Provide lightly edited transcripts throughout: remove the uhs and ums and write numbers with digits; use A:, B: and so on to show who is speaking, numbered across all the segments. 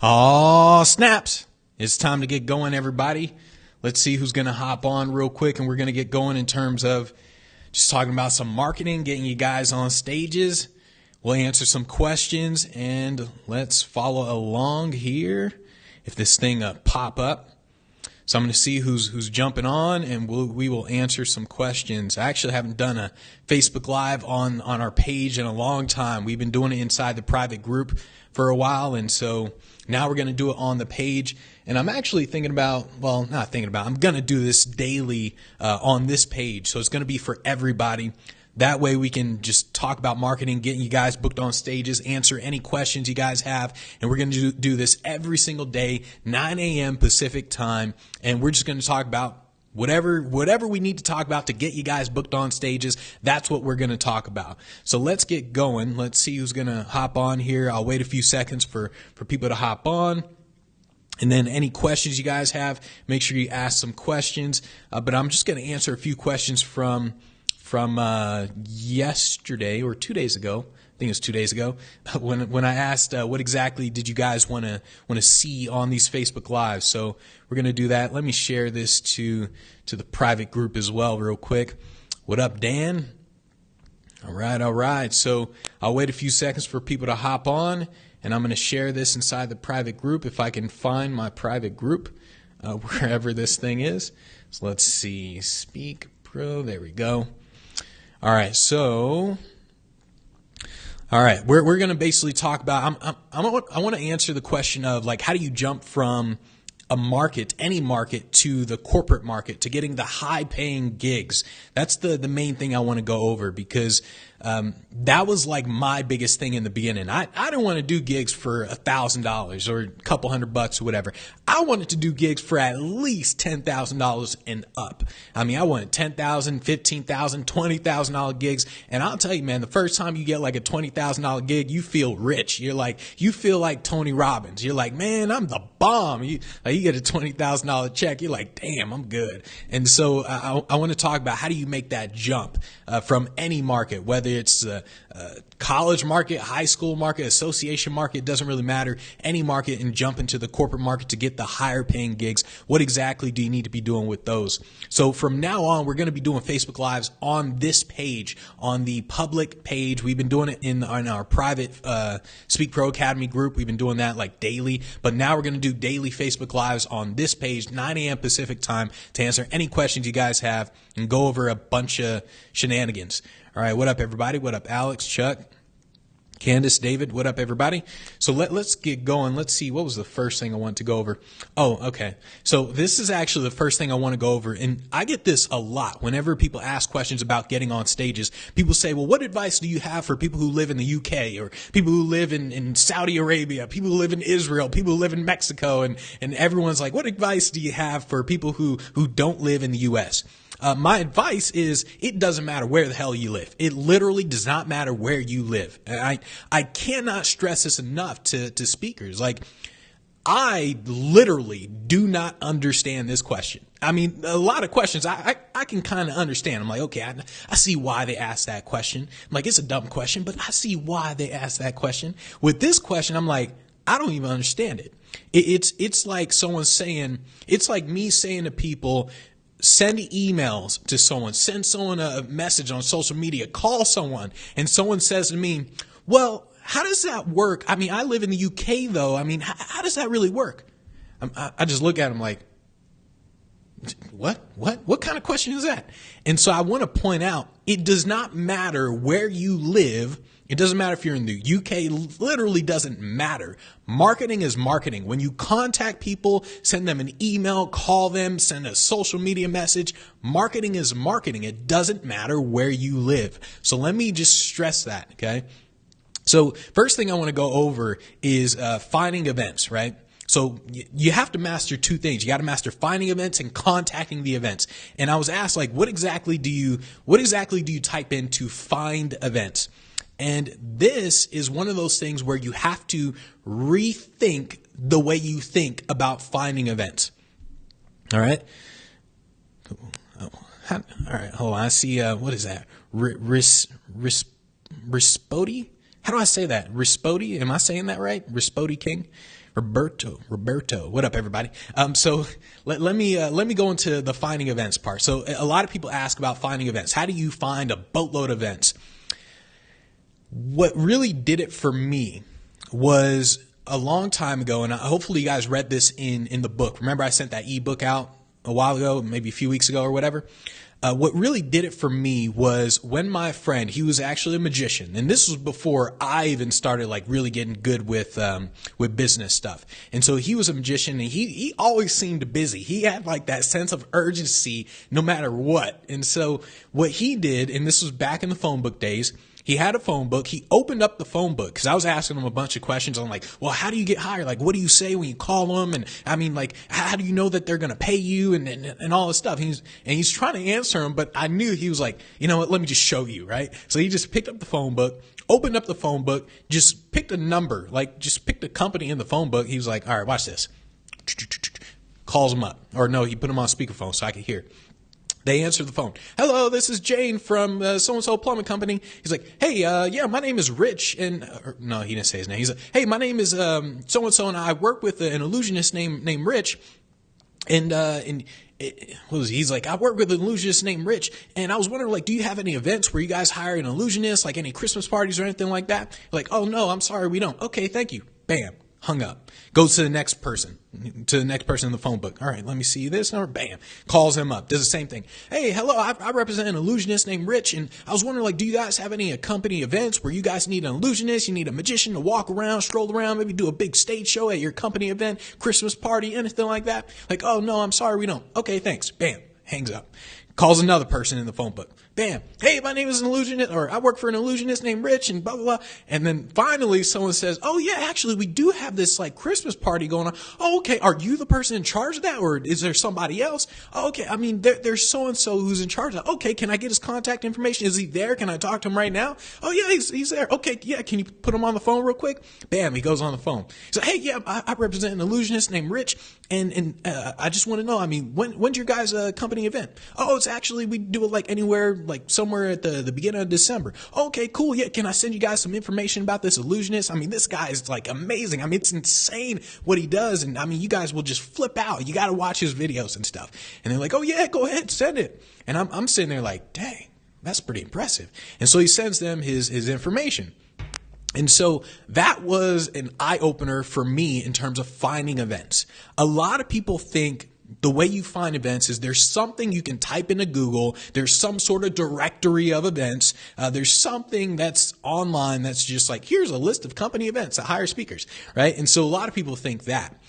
A: Oh, snaps. It's time to get going, everybody. Let's see who's going to hop on real quick, and we're going to get going in terms of just talking about some marketing, getting you guys on stages. We'll answer some questions, and let's follow along here if this thing pop up. So I'm going to see who's jumping on, and we will answer some questions. I actually haven't done a Facebook Live on our page in a long time. We've been doing it inside the private group for a while, and so now we're going to do it on the page. And I'm actually thinking about, well, not thinking about, I'm going to do this daily on this page. So it's going to be for everybody. That way we can just talk about marketing, getting you guys booked on stages, answer any questions you guys have. And we're going to do this every single day, 9 a.m. Pacific time. And we're just going to talk about whatever we need to talk about to get you guys booked on stages. That's what we're going to talk about. So let's get going. Let's see who's going to hop on here. I'll wait a few seconds for people to hop on. And then any questions you guys have, make sure you ask some questions. But I'm just going to answer a few questions from yesterday or 2 days ago. I think it was 2 days ago when I asked what exactly did you guys want to see on these Facebook Lives. So we're going to do that. Let me share this to the private group as well real quick. What up, Dan? All right. So I'll wait a few seconds for people to hop on, and I'm going to share this inside the private group if I can find my private group wherever this thing is. So let's see. Speak Pro. There we go. All right, we're going to basically talk about. I want to answer the question of like, how do you jump from a market, any market, to the corporate market, to getting the high-paying gigs? That's the main thing I want to go over, because that was like my biggest thing in the beginning. I didn't want to do gigs for $1,000 or a couple $100 or whatever. I wanted to do gigs for at least $10,000 and up. I mean, I wanted $10,000, $15,000, $20,000 gigs. And I'll tell you, man, the first time you get like a $20,000 gig, you feel rich. You feel like Tony Robbins. You're like, man, I'm the bomb. You get a $20,000 check. You're like, damn, I'm good. And so I want to talk about how do you make that jump from any market, whether it's college market, high school market, association market, it doesn't really matter. Any market, and jump into the corporate market to get the higher paying gigs. What exactly do you need to be doing with those? So from now on, we're going to be doing Facebook Lives on this page, on the public page. We've been doing it in our private Speak Pro Academy group. We've been doing that like daily, but now we're going to do daily Facebook Lives on this page, 9 a.m. Pacific time, to answer any questions you guys have and go over a bunch of shenanigans. All right, what up, everybody? What up, Alex, Chuck, Candace, David? What up, everybody? So let's get going. Let's see, what was the first thing I want to go over? Oh, okay. So this is actually the first thing I want to go over, and I get this a lot whenever people ask questions about getting on stages. People say, well, what advice do you have for people who live in the UK, or people who live in Saudi Arabia, people who live in Israel, people who live in Mexico, and everyone's like, what advice do you have for people who don't live in the US? My advice is, it doesn't matter where the hell you live. It literally does not matter where you live. And I cannot stress this enough to speakers. Like, I literally do not understand this question. I mean, a lot of questions I can kind of understand. I'm like, okay, I see why they asked that question. I'm like, it's a dumb question, but I see why they asked that question. With this question, I'm like, I don't even understand it. It's like someone saying, it's like me saying to people, send emails to someone, send someone a message on social media, call someone, and someone says to me, well, how does that work? I mean, I live in the UK though. I mean, how does that really work? I just look at them like, what kind of question is that? And so I want to point out, it does not matter where you live. It doesn't matter if you're in the UK, literally doesn't matter. Marketing is marketing. When you contact people, send them an email, call them, send a social media message, marketing is marketing. It doesn't matter where you live. So let me just stress that, okay? So first thing I want to go over is finding events, right? So you have to master two things. You got to master finding events and contacting the events. And I was asked, like, what exactly do you type in to find events? And this is one of those things where you have to rethink the way you think about finding events. All right. All right. Hold on. I see. What is that? Rispoti? how do I say that? Rispoti? Am I saying that right? Rispoti King? Roberto. What up, everybody? So let me go into the finding events part. So a lot of people ask about finding events. How do you find a boatload of events? What really did it for me was a long time ago, and hopefully you guys read this in the book. Remember I sent that ebook out a while ago, maybe a few weeks ago or whatever. What really did it for me was when my friend, he was actually a magician, and this was before I even started like really getting good with business stuff. And so he was a magician, and he always seemed busy. He had like that sense of urgency no matter what. And so what he did, and this was back in the phone book days, he had a phone book. He opened up the phone book because I was asking him a bunch of questions. I'm like, well, how do you get hired? Like, what do you say when you call them? And I mean, like, how do you know that they're going to pay you and all this stuff? He's trying to answer him, but I knew he was like, you know what? Let me just show you, right? So he just picked up the phone book, opened up the phone book, just picked a number, like just picked a company in the phone book. He was like, all right, watch this. Calls him up. Or no, he put him on speakerphone so I could hear. They answer the phone. Hello, this is Jane from so-and-so plumbing company. He's like, hey, yeah, my name is Rich. No, he didn't say his name. He's like, hey, my name is so-and-so, and I work with an illusionist named Rich. He's like, I work with an illusionist named Rich, and I was wondering, like, do you have any events where you guys hire an illusionist, like any Christmas parties or anything like that? Like, oh, no, I'm sorry, we don't. Okay, thank you. Bam. Hung up. Goes to the next person in the phone book. All right, let me see this number. Bam. Calls him up. Does the same thing. Hey, hello. I represent an illusionist named Rich, and I was wondering, like, do you guys have any company events where you guys need an illusionist? You need a magician to walk around, stroll around, maybe do a big stage show at your company event, Christmas party, anything like that? Like, oh, no, I'm sorry, we don't. Okay, thanks. Bam. Hangs up. Calls another person in the phone book. Bam. Hey, my name is an illusionist, or I work for an illusionist named Rich, and blah, blah, blah. And then finally someone says, oh yeah, actually we do have this like Christmas party going on. Oh, okay. Are you the person in charge of that, or is there somebody else? Oh, okay. I mean, there's so-and-so who's in charge of that. Okay. Can I get his contact information? Is he there? Can I talk to him right now? Oh yeah, he's there. Okay. Yeah. Can you put him on the phone real quick? Bam. He goes on the phone. So, hey, yeah, I represent an illusionist named Rich, and I just want to know, I mean, when's your guys' company event? Oh, it's actually, we do it like anywhere, like somewhere at the beginning of December. Okay, cool. Yeah, can I send you guys some information about this illusionist? I mean, this guy is like amazing. I mean, it's insane what he does. And I mean, you guys will just flip out. You got to watch his videos and stuff. And they're like, oh yeah, go ahead, send it. And I'm sitting there like, dang, that's pretty impressive. And so he sends them his information. And so that was an eye-opener for me in terms of finding events. A lot of people think the way you find events is there's something you can type into Google. There's some sort of directory of events. There's something that's online that's just like, here's a list of company events that hire speakers, right? And so a lot of people think that.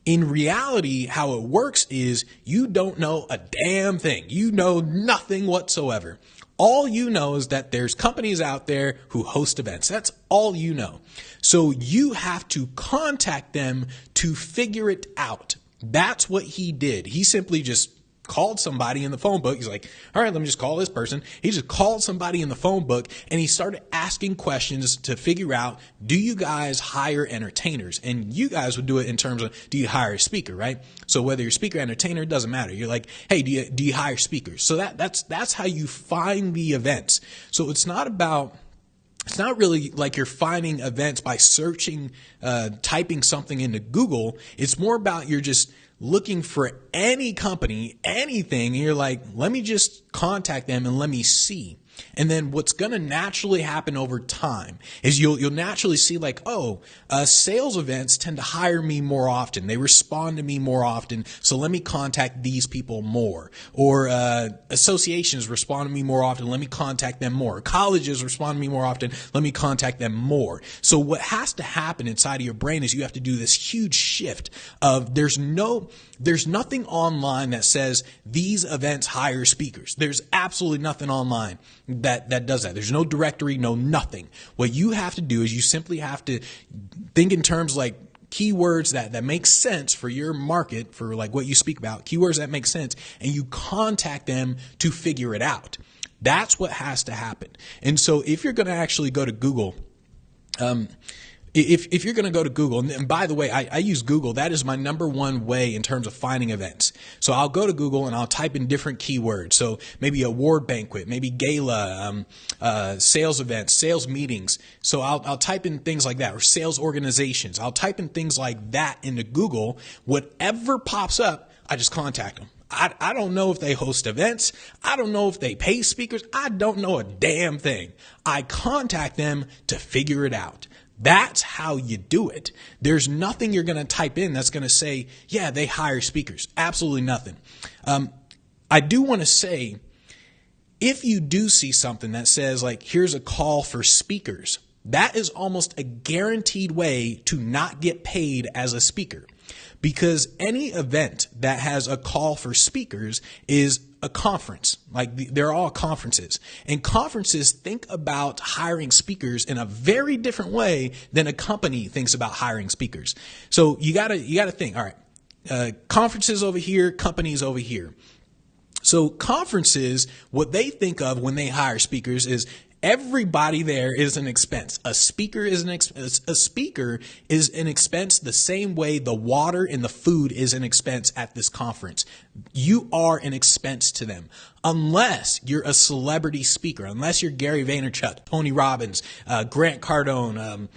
A: In reality, how it works is you don't know a damn thing. You know nothing whatsoever. All you know is that there's companies out there who host events. That's all you know. So you have to contact them to figure it out. That's what he did. He simply just called somebody in the phone book. He's like, all right, let me just call this person. He just called somebody in the phone book, and he started asking questions to figure out, do you guys hire entertainers? And you guys would do it in terms of, do you hire a speaker, right? So whether you're speaker, entertainer, it doesn't matter. You're like, hey, do you hire speakers? So that's how you find the events. So it's not really like you're finding events by searching, typing something into Google. It's more about you're just looking for any company, anything, and you're like, let me just contact them and let me see. And then what's going to naturally happen over time is you'll naturally see like, oh, sales events tend to hire me more often. They respond to me more often. So let me contact these people more. Or associations respond to me more often. Let me contact them more. Colleges respond to me more often. Let me contact them more. So what has to happen inside of your brain is you have to do this huge shift of there's nothing online that says these events hire speakers. There's absolutely nothing online that does that. There's no directory, no nothing. What you have to do is you simply have to think in terms like keywords that make sense for your market, for like what you speak about, keywords that make sense, and you contact them to figure it out. That's what has to happen. And so if you're going to actually go to Google, If you're going to go to Google, and by the way, I use Google. That is my number one way in terms of finding events. So I'll go to Google and I'll type in different keywords. So maybe award banquet, maybe gala, sales events, sales meetings. So I'll type in things like that, or sales organizations. I'll type in things like that into Google. Whatever pops up, I just contact them. I don't know if they host events. I don't know if they pay speakers. I don't know a damn thing. I contact them to figure it out. That's how you do it. There's nothing you're going to type in that's going to say, yeah, they hire speakers. Absolutely nothing. I do want to say, if you do see something that says, like, here's a call for speakers, that is almost a guaranteed way to not get paid as a speaker. Because any event that has a call for speakers is a conference. Like, they're all conferences. And conferences think about hiring speakers in a very different way than a company thinks about hiring speakers. So you gotta think, all right, conferences over here, companies over here. So conferences, what they think of when they hire speakers is everybody there is an expense. A speaker is an expense the same way the water and the food is an expense at this conference. You are an expense to them. Unless you're a celebrity speaker, unless you're Gary Vaynerchuk, Tony Robbins, Grant Cardone,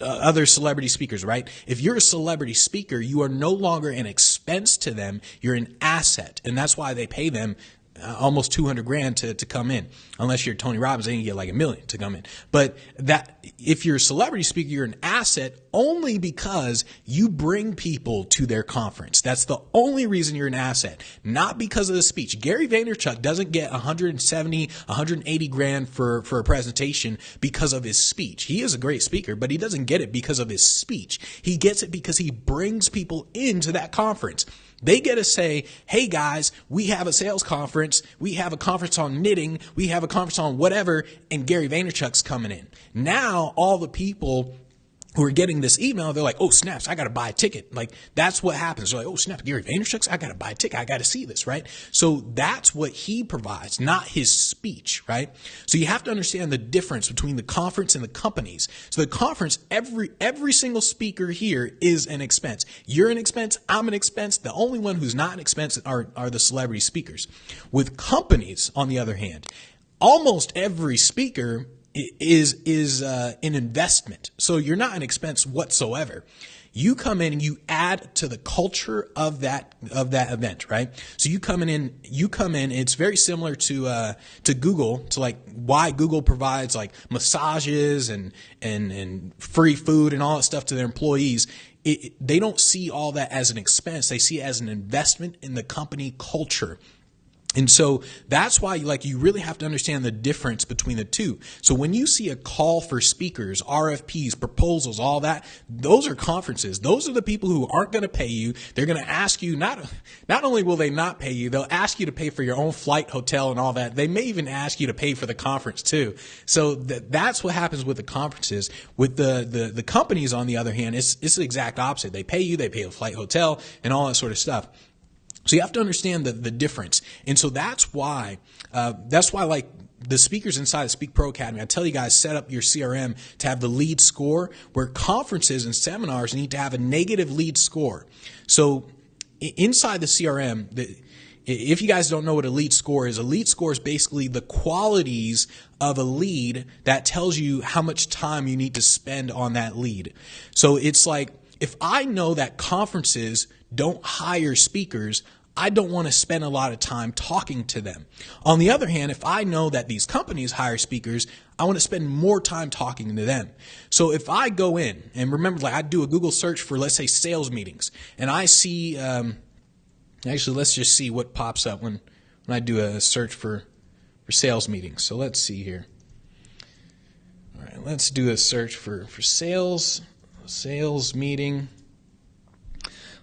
A: other celebrity speakers, right? If you're a celebrity speaker, you are no longer an expense to them. You're an asset. And that's why they pay them almost $200,000 to come in. Unless you're Tony Robbins, then you get like $1 million to come in. But that, if you're a celebrity speaker, you're an asset only because you bring people to their conference. That's the only reason you're an asset, not because of the speech. Gary Vaynerchuk doesn't get 170, 180 grand for a presentation because of his speech. He is a great speaker, but he doesn't get it because of his speech. He gets it because he brings people into that conference. They get to say, hey guys, we have a sales conference. We have a conference on knitting. We have a conference on whatever. And Gary Vaynerchuk's coming in. Now all the people who are getting this email, they're like, oh, snaps, I got to buy a ticket. Like, that's what happens. They're like, oh, snaps, Gary Vaynerchuk's, I got to buy a ticket. I got to see this, right? So that's what he provides, not his speech, right? So you have to understand the difference between the conference and the companies. So the conference, every single speaker here is an expense. You're an expense. I'm an expense. The only one who's not an expense are the celebrity speakers. With companies, on the other hand, almost every speaker is an investment. So you're not an expense whatsoever. You come in and you add to the culture of that event, right? So you come in, it's very similar to Google, to like why Google provides like massages and free food and all that stuff to their employees. They don't see all that as an expense. They see it as an investment in the company culture. And so that's why, like, you really have to understand the difference between the two. So when you see a call for speakers, RFPs, proposals, all that, those are conferences. Those are the people who aren't going to pay you. They're going to ask you, not only will they not pay you, they'll ask you to pay for your own flight, hotel, and all that. They may even ask you to pay for the conference too. So that's what happens with the conferences. With the companies, on the other hand, it's the exact opposite. They pay you, they pay a flight, hotel, and all that sort of stuff. So you have to understand the difference. And so that's why like the speakers inside of Speak Pro Academy, I tell you guys, set up your CRM to have the lead score, where conferences and seminars need to have a negative lead score. So inside the CRM, if you guys don't know what a lead score is basically the qualities of a lead that tells you how much time you need to spend on that lead. So it's like, if I know that conferences don't hire speakers, I don't want to spend a lot of time talking to them. On the other hand, if I know that these companies hire speakers, I want to spend more time talking to them. So if I go in, and remember, like, I do a Google search for, let's say, sales meetings, and I see, actually, let's just see what pops up when I do a search for sales meetings. So let's see here. All right, let's do a search for sales meeting.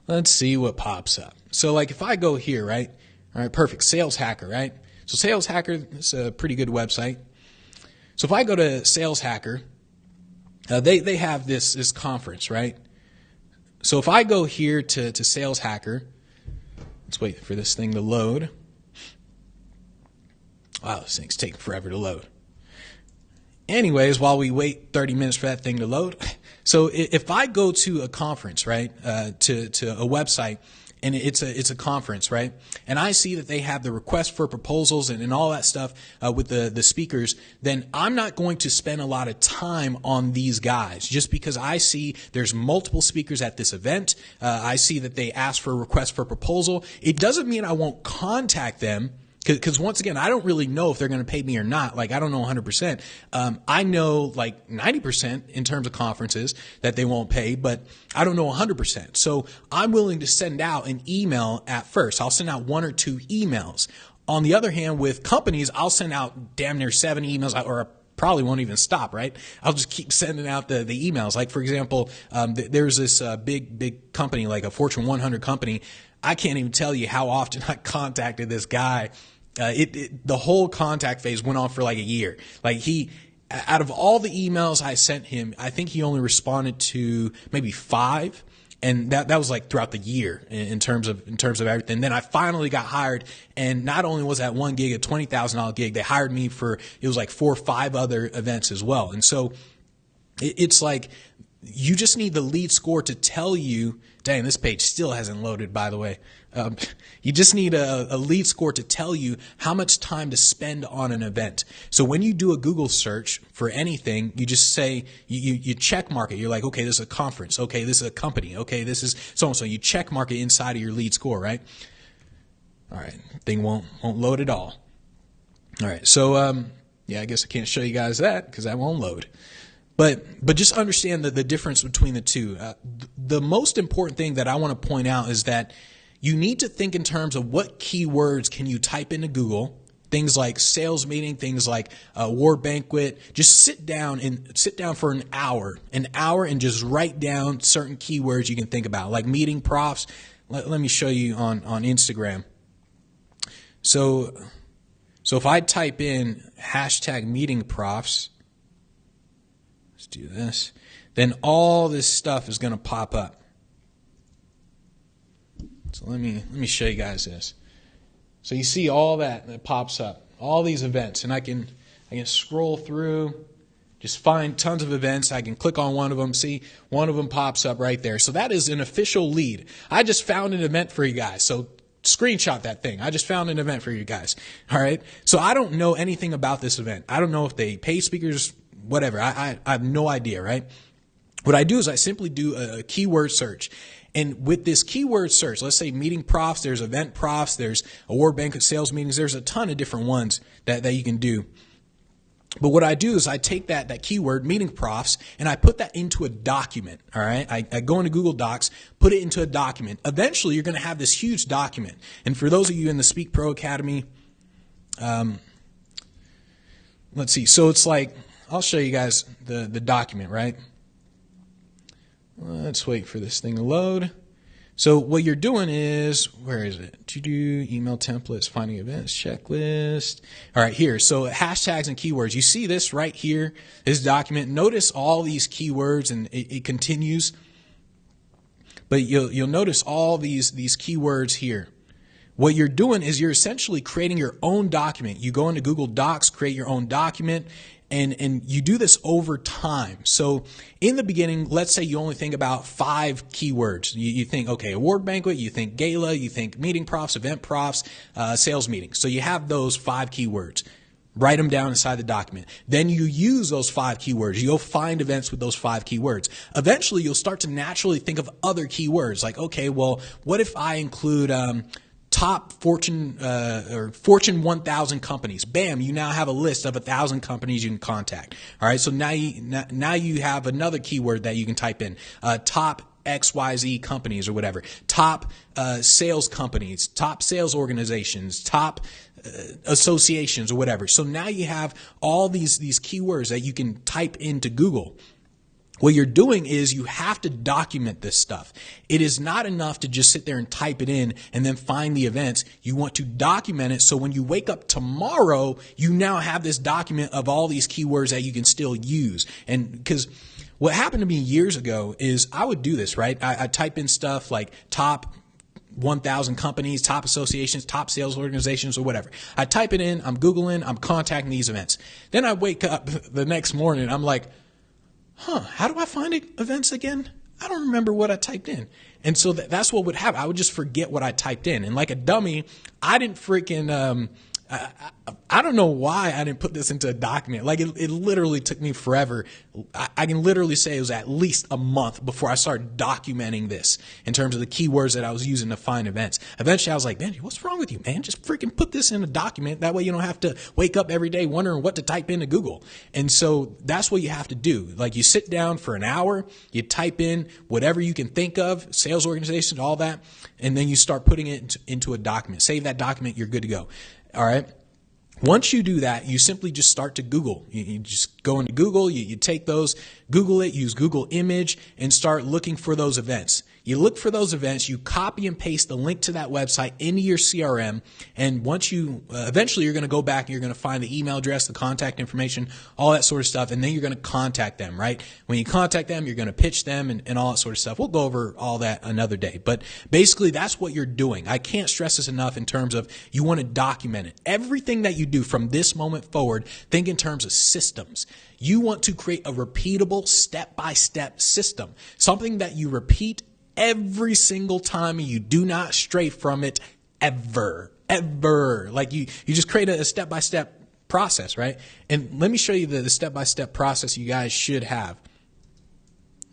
A: Let's see what pops up. So like if I go here, right? All right, perfect. Sales Hacker, right? So Sales Hacker is a pretty good website. So if I go to Sales Hacker, they have this conference, right? So if I go here to Sales Hacker, let's wait for this thing to load. Wow, this thing's taking forever to load. Anyways, while we wait 30 minutes for that thing to load. So if I go to a conference, right, to a website, and it's a conference, right, and I see that they have the request for proposals and all that stuff with the speakers, then I'm not going to spend a lot of time on these guys just because I see there's multiple speakers at this event. I see that they ask for a request for proposal. It doesn't mean I won't contact them. Because once again, I don't really know if they're going to pay me or not. Like, I don't know 100%. I know like 90% in terms of conferences that they won't pay, but I don't know 100%. So I'm willing to send out an email at first. I'll send out 1 or 2 emails. On the other hand, with companies, I'll send out damn near 7 emails, or probably won't even stop, right? I'll just keep sending out the emails. Like, for example, there's this big company, like a Fortune 100 company. I can't even tell you how often I contacted this guy. The whole contact phase went on for like a year. Like, out of all the emails I sent him, I think he only responded to maybe 5. And that was like throughout the year in terms of everything. Then I finally got hired, and not only was that one gig a $20,000 gig, they hired me for, it was like 4 or 5 other events as well. And so it's like, you just need the lead score to tell you, dang, this page still hasn't loaded, by the way. You just need a lead score to tell you how much time to spend on an event. So when you do a Google search for anything, you just say, you check mark it. You're like, okay, this is a conference. Okay, this is a company. Okay, this is so-and-so. You check mark it inside of your lead score, right? All right, thing won't load at all. All right, so yeah, I guess I can't show you guys that because that won't load. But just understand the difference between the two. The most important thing that I want to point out is that you need to think in terms of what keywords can you type into Google. Things like sales meeting, things like award banquet. Just sit down for an hour and just write down certain keywords you can think about, like meeting profs. Let me show you on Instagram. So if I type in hashtag meeting profs, let's do this, then all this stuff is going to pop up. So let me show you guys this. So you see all that pops up, all these events, and I can scroll through, just find tons of events. I can click on one of them, see one of them pops up right there. So that is an official lead. I just found an event for you guys. So screenshot that thing. I just found an event for you guys. All right. So I don't know anything about this event. I don't know if they pay speakers, whatever. I have no idea, right? What I do is I simply do a keyword search. And with this keyword search, let's say meeting profs, there's event profs, there's award banquet sales meetings, there's a ton of different ones that you can do. But what I do is I take that keyword, meeting profs, and I put that into a document, all right? I go into Google Docs, put it into a document. Eventually, you're going to have this huge document. And for those of you in the Speak Pro Academy, let's see. So it's like, I'll show you guys the document, right? Let's wait for this thing to load. So what you're doing is, where is it? To do email templates, finding events, checklist. All right, here. So hashtags and keywords. You see this right here, this document. Notice all these keywords, and it continues. But you'll notice all these keywords here. What you're doing is you're essentially creating your own document. You go into Google Docs, create your own document, and you do this over time. So in the beginning, let's say you only think about 5 keywords. You think, okay, award banquet, you think gala, you think meeting profs, event profs, sales meetings. So you have those 5 keywords. Write them down inside the document. Then you use those 5 keywords. You'll find events with those 5 keywords. Eventually, you'll start to naturally think of other keywords. Like, okay, well, what if I include top Fortune 1000 companies? Bam, you now have a list of 1,000 companies you can contact. All right, so now you have another keyword that you can type in. Top XYZ companies or whatever. Top sales companies, top sales organizations, top associations or whatever. So now you have all these keywords that you can type into Google. What you're doing is you have to document this stuff. It is not enough to just sit there and type it in and then find the events. You want to document it so when you wake up tomorrow, you now have this document of all these keywords that you can still use. And because what happened to me years ago is I would do this, right? I type in stuff like top 1,000 companies, top associations, top sales organizations, or whatever. I type it in, I'm Googling, I'm contacting these events. Then I wake up the next morning, I'm like, how do I find events again? I don't remember what I typed in. And so that's what would happen. I would just forget what I typed in. And like a dummy, I didn't freaking, I don't know why I didn't put this into a document. Like it literally took me forever. I can literally say it was at least a month before I started documenting this in terms of the keywords that I was using to find events. Eventually I was like, man, what's wrong with you, man? Just freaking put this in a document. That way you don't have to wake up every day wondering what to type into Google. And so that's what you have to do. Like you sit down for an hour, you type in whatever you can think of, sales organizations, all that, and then you start putting it into a document. Save that document, you're good to go. All right. Once you do that, you simply just start to Google. You just go into Google, you take those, Google it, use Google Image, and start looking for those events. You look for those events, you copy and paste the link to that website into your CRM, and once you, eventually you're going to go back and you're going to find the email address, the contact information, all that sort of stuff, and then you're going to contact them, right? When you contact them, you're going to pitch them and all that sort of stuff. We'll go over all that another day, but basically that's what you're doing. I can't stress this enough in terms of you want to document it. Everything that you do from this moment forward, think in terms of systems. You want to create a repeatable step-by-step system, something that you repeat every single time and you do not stray from it ever. Like you just create a step-by-step process, right? And let me show you the step-by-step process you guys should have.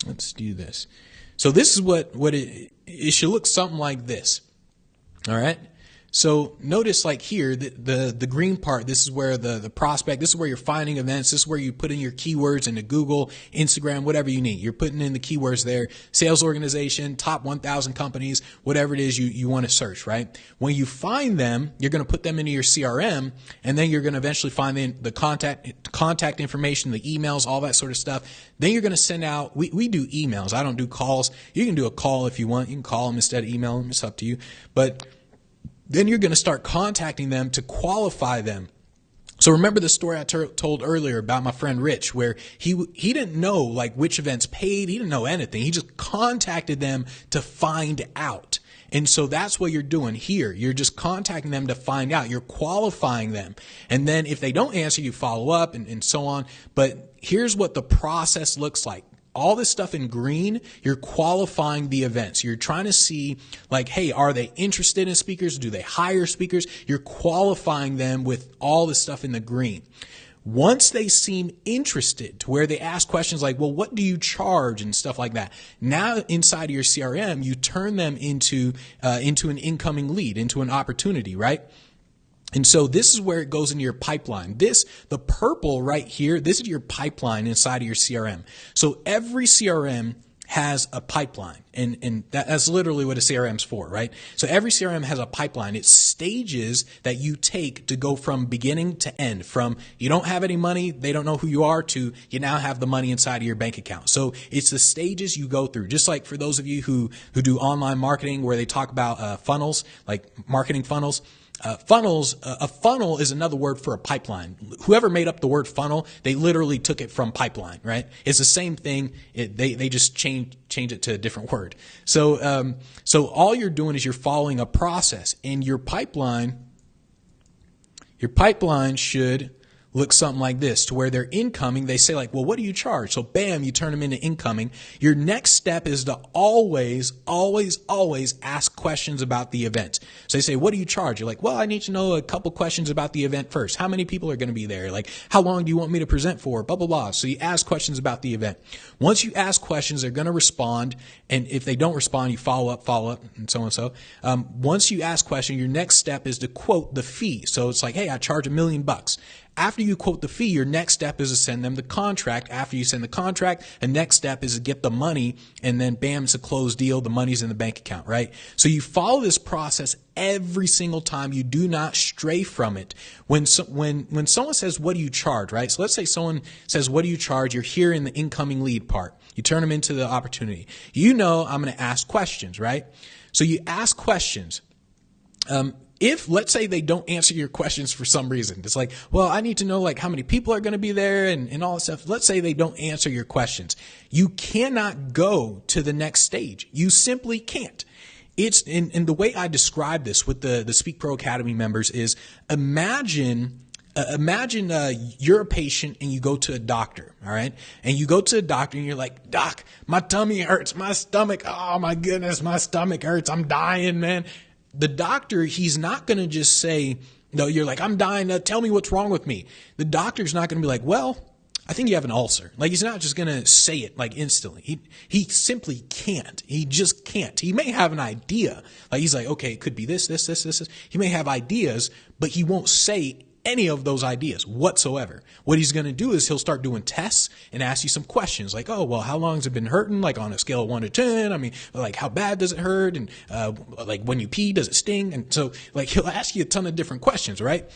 A: Let's do this. So this is what it should look something like this. All right. So notice like here, the green part, this is where the prospect, this is where you're finding events, this is where you put in your keywords into Google, Instagram, whatever you need. You're putting in the keywords there, sales organization, top 1,000 companies, whatever it is you want to search, right? When you find them, you're going to put them into your CRM, and then you're going to eventually find the contact information, the emails, all that sort of stuff. Then you're going to send out, we do emails. I don't do calls. You can do a call if you want. You can call them instead of email them. It's up to you. But then you're going to start contacting them to qualify them. So remember the story I told earlier about my friend Rich, where he didn't know like which events paid. He didn't know anything. He just contacted them to find out. And so that's what you're doing here. You're just contacting them to find out. You're qualifying them. And then if they don't answer, you follow up and so on. But here's what the process looks like. All this stuff in green, you're qualifying the events. You're trying to see like, hey, are they interested in speakers? Do they hire speakers? You're qualifying them with all this stuff in the green. Once they seem interested to where they ask questions like, well, what do you charge and stuff like that? Now inside of your CRM, you turn them into an incoming lead, into an opportunity, right? And so this is where it goes into your pipeline. The purple right here, this is your pipeline inside of your CRM. So every CRM has a pipeline, and that's literally what a CRM's for, right? So every CRM has a pipeline. It's stages that you take to go from beginning to end, from you don't have any money, they don't know who you are, to you now have the money inside of your bank account. So it's the stages you go through. Just like for those of you who do online marketing where they talk about funnels, like marketing funnels. A funnel is another word for a pipeline. Whoever made up the word funnel, they literally took it from pipeline, right? It's the same thing. They just change it to a different word. So all you're doing is you're following a process, and your pipeline should look something like this, to where they're incoming. They say like, well, what do you charge? So bam, you turn them into incoming. Your next step is to always ask questions about the event. So they say, what do you charge? You're like, well, I need to know a couple questions about the event first. How many people are going to be there? Like, how long do you want me to present for? Blah, blah, blah. So you ask questions about the event. Once you ask questions, they're going to respond. And if they don't respond, you follow up, and so on and so. Once you ask questions, your next step is to quote the fee. So it's like, hey, I charge $1 million. After you quote the fee, your next step is to send them the contract. After you send the contract, the next step is to get the money, and then bam, it's a closed deal. The money's in the bank account, right? So you follow this process every single time. You do not stray from it. When someone says, what do you charge, right? So let's say someone says, what do you charge? You're here in the incoming lead part. You turn them into the opportunity. You know I'm going to ask questions, right? So you ask questions. If, let's say, they don't answer your questions for some reason, it's like, well, I need to know like how many people are going to be there and all that stuff. Let's say they don't answer your questions. You cannot go to the next stage. You simply can't. It's in the way I describe this with the Speak Pro Academy members is imagine you're a patient and you go to a doctor, all right? And you go to a doctor and you're like, doc, my tummy hurts, my stomach, oh my goodness, my stomach hurts, I'm dying, man. The doctor, he's not going to just say, no, you're like, I'm dying, tell me what's wrong with me. The doctor's not going to be like, well, I think you have an ulcer. Like, he's not just going to say it like instantly. He simply can't. He just can't. He may have an idea. Like, he's like, okay, it could be this. He may have ideas, but he won't say any of those ideas whatsoever. What he's going to do is he'll start doing tests and ask you some questions like, oh, well, how long has it been hurting? Like on a scale of 1 to 10. I mean, like how bad does it hurt? And, like when you pee, does it sting? And so like he'll ask you a ton of different questions, right?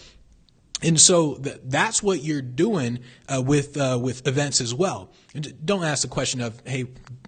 A: And so that's what you're doing with events as well. Don't ask the question of, hey,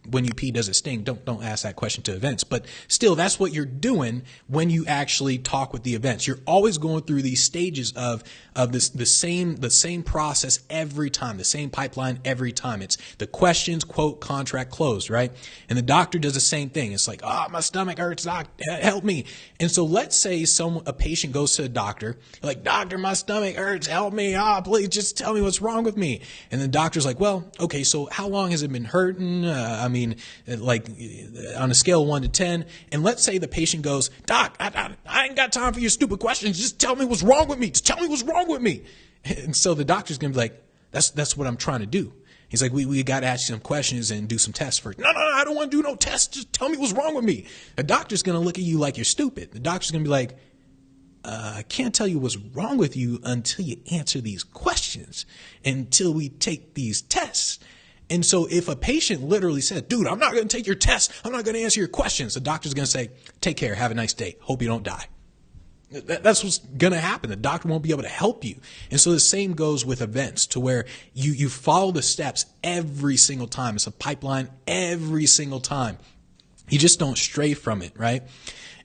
A: when you pee, does it sting? Don't ask that question to events. But still, that's what you're doing when you actually talk with the events. You're always going through these stages of the same process every time, the same pipeline every time. It's the questions, quote, contract, closed, right? And the doctor does the same thing. It's like, oh, my stomach hurts, doc, help me. And so let's say a patient goes to a doctor, like, doctor, my stomach hurts, help me, please just tell me what's wrong with me. And the doctor's like, well, okay, so how long has it been hurting? Like on a scale of 1 to 10. And let's say the patient goes, doc, I ain't got time for your stupid questions. Just tell me what's wrong with me. Just tell me what's wrong with me. And so the doctor's going to be like, that's what I'm trying to do. He's like, we got to ask you some questions and do some tests first. No, I don't want to do no tests. Just tell me what's wrong with me. The doctor's going to look at you like you're stupid. The doctor's going to be like, I can't tell you what's wrong with you until you answer these questions, until we take these tests. And so if a patient literally said, dude, I'm not going to take your test, I'm not going to answer your questions, the doctor's going to say, take care, have a nice day, hope you don't die. That's what's going to happen. The doctor won't be able to help you. And so the same goes with events, to where you follow the steps every single time. It's a pipeline every single time. You just don't stray from it, right?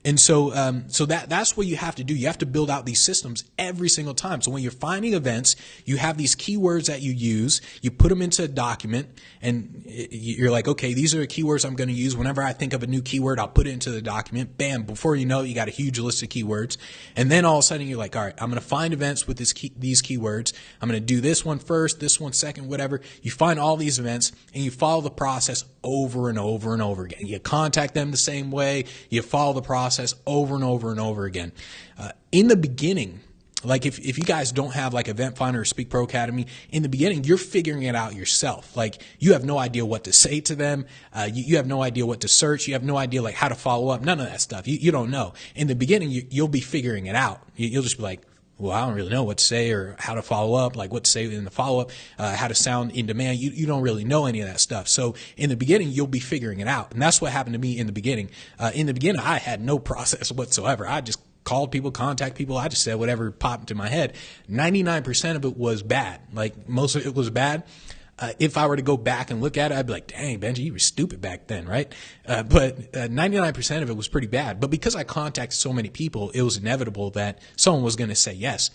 A: And so that's what you have to do. You have to build out these systems every single time. So when you're finding events, you have these keywords that you use, you put them into a document, and you're like, okay, these are the keywords I'm going to use. Whenever I think of a new keyword, I'll put it into the document. Bam, before you know it, you got a huge list of keywords. And then all of a sudden you're like, all right, I'm going to find events with these keywords. I'm going to do this one first, this one second, whatever. You find all these events and you follow the process over and over and over again. You contact them the same way. You follow the process over and over and over again. In the beginning, like if you guys don't have like Event Finder or Speak Pro Academy, in the beginning, you're figuring it out yourself. Like you have no idea what to say to them. You have no idea what to search. You have no idea like how to follow up. None of that stuff. You don't know. In the beginning, you'll be figuring it out. You'll just be like, well, I don't really know what to say or how to follow up, like what to say in the follow-up, how to sound in demand. You don't really know any of that stuff. So in the beginning, you'll be figuring it out. And that's what happened to me in the beginning. In the beginning, I had no process whatsoever. I just called people, contact people. I just said whatever popped into my head. 99% of it was bad. Like most of it was bad. If I were to go back and look at it, I'd be like, dang, Benji, you were stupid back then, right? But 99% of it was pretty bad. But because I contacted so many people, it was inevitable that someone was going to say yes.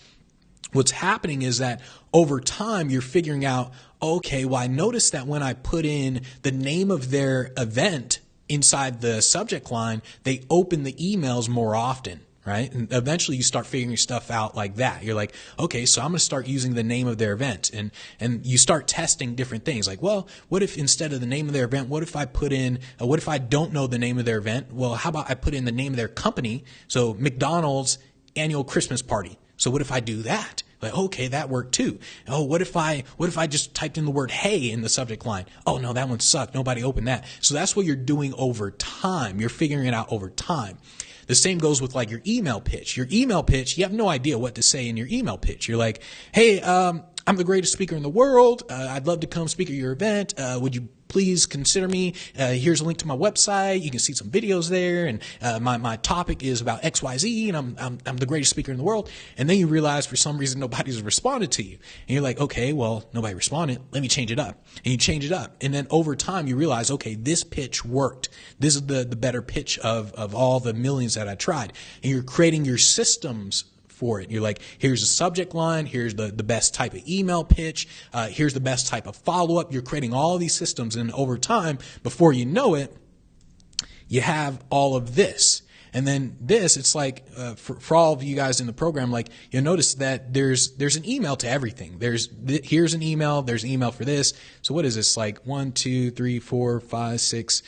A: What's happening is that over time, you're figuring out, okay, well, I noticed that when I put in the name of their event inside the subject line, they open the emails more often. Right? And eventually you start figuring your stuff out like that. You're like, okay, so I'm going to start using the name of their event. And you start testing different things. Like, well, what if instead of the name of their event, what if I put in, what if I don't know the name of their event? Well, how about I put in the name of their company? So McDonald's annual Christmas party. So what if I do that? Like, okay, that worked too. Oh, what if I just typed in the word hey in the subject line? Oh no, that one sucked. Nobody opened that. So that's what you're doing over time. You're figuring it out over time. The same goes with like your email pitch. Your email pitch, you have no idea what to say in your email pitch. You're like, hey, I'm the greatest speaker in the world. I'd love to come speak at your event. Would you please consider me? Here's a link to my website. You can see some videos there. And my topic is about XYZ, and I'm the greatest speaker in the world. And then you realize for some reason nobody's responded to you. And you're like, okay, well, nobody responded. Let me change it up. And you change it up. And then over time you realize, okay, this pitch worked. This is the better pitch of all the millions that I tried. And you're creating your systems for it. You're like, here's the subject line, here's the best type of email pitch, here's the best type of follow-up. You're creating all of these systems, and over time, before you know it, you have all of this. And then this, it's like, for all of you guys in the program, like you'll notice that there's an email to everything. Here's an email, there's an email for this. So what is this? Like 1, 2, 3, 4, 5, 6,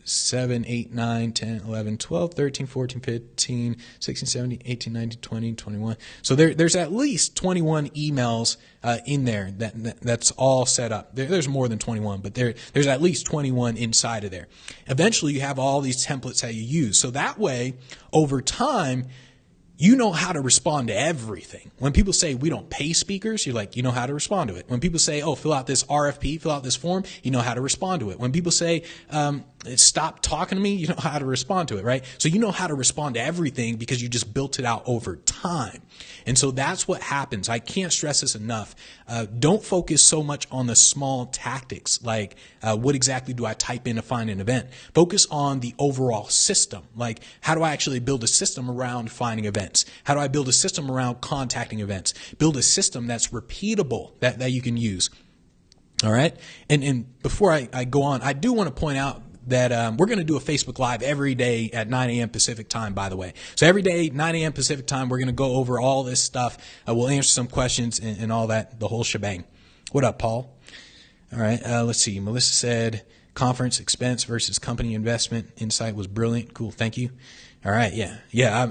A: 7, 8, 9, 10, 11, 12, 13, 14, 15, 16, 17, 18, 19, 20, 21. So there's at least 21 emails in there that's all set up. There's more than 21, but there's at least 21 inside of there. Eventually, you have all these templates that you use. So that way, over time, you know how to respond to everything. When people say we don't pay speakers, you're like, you know how to respond to it. When people say, oh, fill out this RFP, fill out this form, you know how to respond to it. When people say, stop talking to me, you know how to respond to it, right? So you know how to respond to everything because you just built it out over time. And so that's what happens. I can't stress this enough. Don't focus so much on the small tactics, like what exactly do I type in to find an event? Focus on the overall system. Like, how do I actually build a system around finding events? How do I build a system around contacting events? Build a system that's repeatable, that you can use. All right. And before I go on, I do want to point out that we're going to do a Facebook Live every day at 9 a.m. Pacific time, by the way. So every day, 9 a.m. Pacific time, we're going to go over all this stuff. We'll answer some questions and all that, the whole shebang. What up, Paul? All right, let's see. Melissa said, conference expense versus company investment insight was brilliant. Cool, thank you. All right, yeah.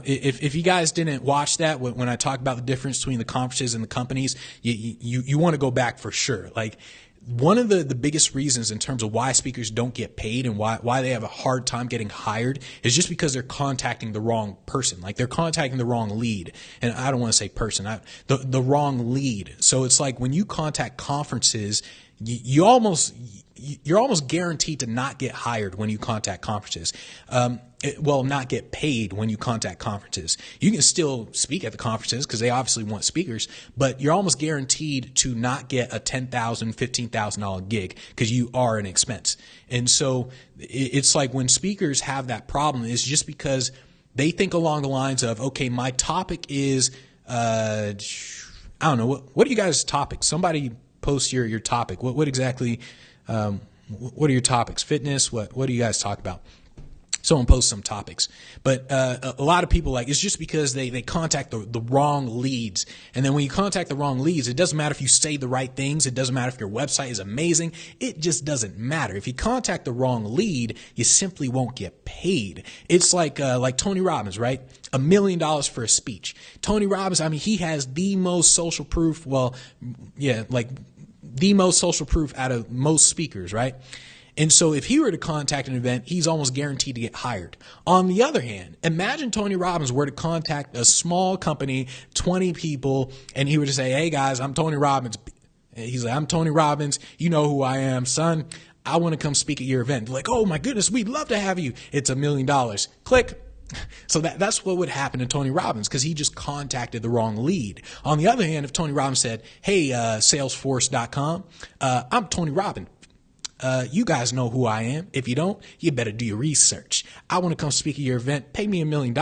A: If you guys didn't watch that, when I talk about the difference between the conferences and the companies, you want to go back for sure. Like, one of the biggest reasons in terms of why speakers don't get paid and why they have a hard time getting hired is just because they're contacting the wrong person. Like, they're contacting the wrong lead. And I don't want to say person, the wrong lead. So it's like when you contact conferences, you're almost guaranteed to not get hired when you contact conferences. Not get paid when you contact conferences. You can still speak at the conferences because they obviously want speakers, but you're almost guaranteed to not get a $10,000, $15,000 gig because you are an expense. And so it's like when speakers have that problem, it's just because they think along the lines of, okay, my topic is, I don't know, what are you guys' topics? Somebody post your topic. What exactly, what are your topics? Fitness? What do you guys talk about? Someone posts some topics, but a lot of people, like, it's just because they contact the wrong leads. And then when you contact the wrong leads, it doesn't matter if you say the right things. It doesn't matter if your website is amazing. It just doesn't matter. If you contact the wrong lead, you simply won't get paid. It's like Tony Robbins, right? $1 million for a speech. Tony Robbins, I mean, he has the most social proof. Well, yeah, like the most social proof out of most speakers, right? And so if he were to contact an event, he's almost guaranteed to get hired. On the other hand, imagine Tony Robbins were to contact a small company, 20 people, and he were to say, hey guys, I'm Tony Robbins. He's like, I'm Tony Robbins. You know who I am, son. I want to come speak at your event. They're like, oh my goodness, we'd love to have you. It's $1 million. Click. So that's what would happen to Tony Robbins because he just contacted the wrong lead. On the other hand, if Tony Robbins said, hey, Salesforce.com, I'm Tony Robbins. You guys know who I am. If you don't, you better do your research. I want to come speak at your event. Pay me $1 million.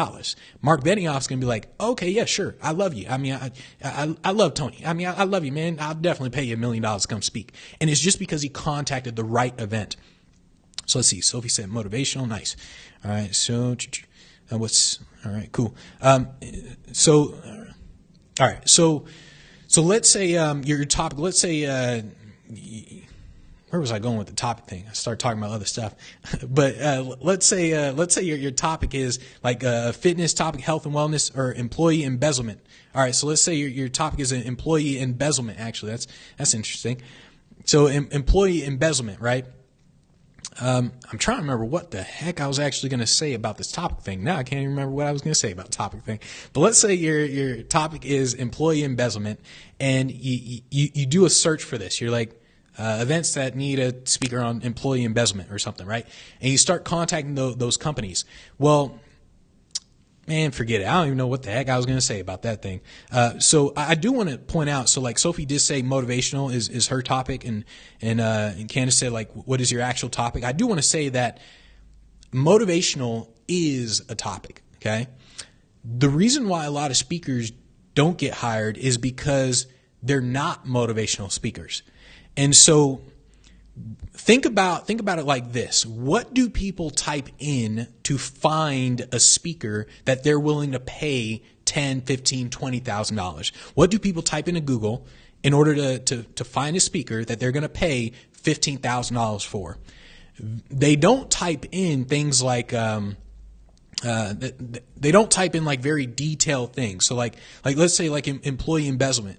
A: Mark Benioff's going to be like, okay, yeah, sure. I love you. I mean, I love Tony. I mean, I love you, man. I'll definitely pay you $1 million to come speak. And it's just because he contacted the right event. So let's see. Sophie said motivational. Nice. All right. So all right, cool. All right. So let's say, your topic, let's say, where was I going with the topic thing? I started talking about other stuff, but let's say your topic is like a fitness topic, health and wellness, or employee embezzlement. All right, so let's say your topic is an employee embezzlement. Actually, that's interesting. So employee embezzlement, right? I'm trying to remember what the heck I was actually going to say about this topic thing. Now I can't even remember what I was going to say about the topic thing. But let's say your topic is employee embezzlement, and you do a search for this. You're like, events that need a speaker on employee embezzlement or something, right? And you start contacting those companies. Well, man, forget it. I don't even know what the heck I was going to say about that thing. So I do want to point out, so like Sophie did say motivational is her topic, and Candace said, like, what is your actual topic? I do want to say that motivational is a topic, okay? The reason why a lot of speakers don't get hired is because they're not motivational speakers. And so Think about it like this. What do people type in to find a speaker that they're willing to pay $10, $15, $20,000? What do people type into Google in order to find a speaker that they're going to pay $15,000 for? They don't type in things like they don't type in like very detailed things. So like let's say like employee embezzlement.